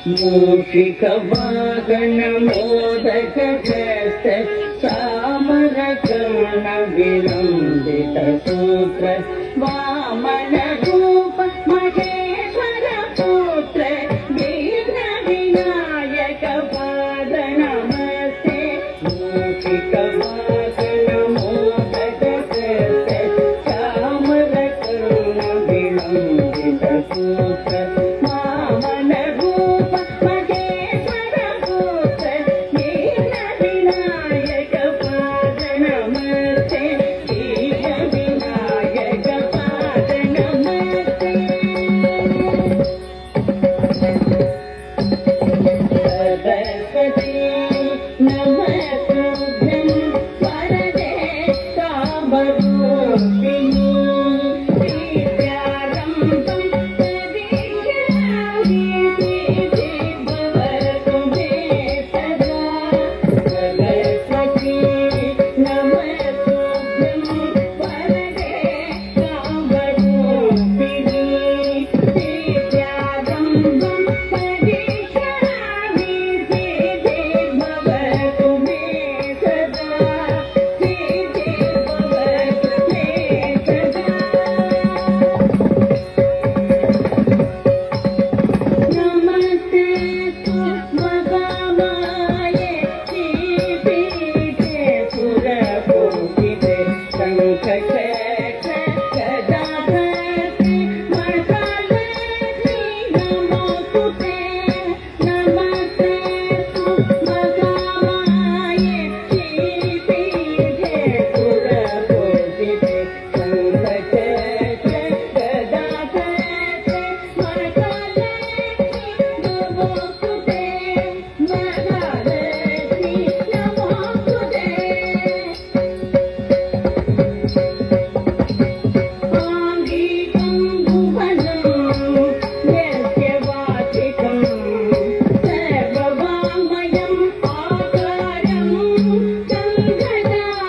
मूषिक वाहन मोदक सामर कर्ण विलंबित सूत्र वामन रूप महेश्वर पुत्र विघ्न विनायक पाद नमस्ते मूषिक वाहन मोदक सामर कर्ण विलंबित सूत्र वामन रूप महेश्वर पुत्र विघ्न विनायक पाद नमस्ते विघ्न विनायक पाद नमस्ते सरस्वती नमस्तुभ्यं वरदे कामरूपिणी विद्यारम्भं प्रविश्यामि भवतु मे सदा सरस्वती नमस्तुभ्यं वरदे कामरूपिणी विद्यारम्भं प्रविश्यामि भवतु मे सदा भवतु मे सदा नमस्ते महामाये श्रीपीठे सुरपूजिते शङ्खचक्र गदाधरे महालक्ष्मी नमोस्तुते नमस्ते महामाये श्रीपीठे सुरपूजिते शङ्खचक्र गदाधरे महालक्ष्मी नमोस्तुते महालक्ष्मी नमोस्तुते आङ्गीकं भुवनं यस्य वाचिकं सर्ववाङ्मयम् आकारं गन्धदाराधिपम्